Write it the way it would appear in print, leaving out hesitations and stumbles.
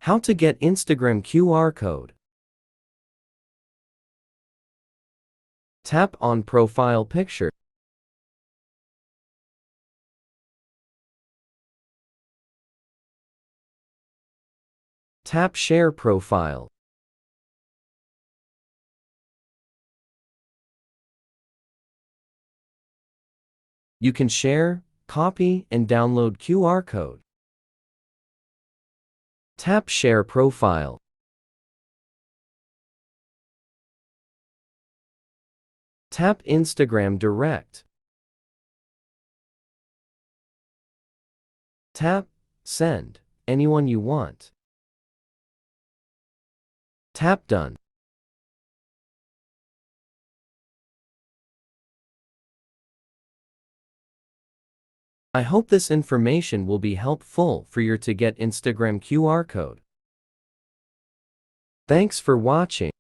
How to get Instagram QR code. Tap on Profile Picture. Tap Share Profile. You can share, copy, and download QR code. Tap Share Profile. Tap Instagram Direct. Tap Send, anyone you want. Tap Done. I hope this information will be helpful for you to get Instagram QR code. Thanks for watching.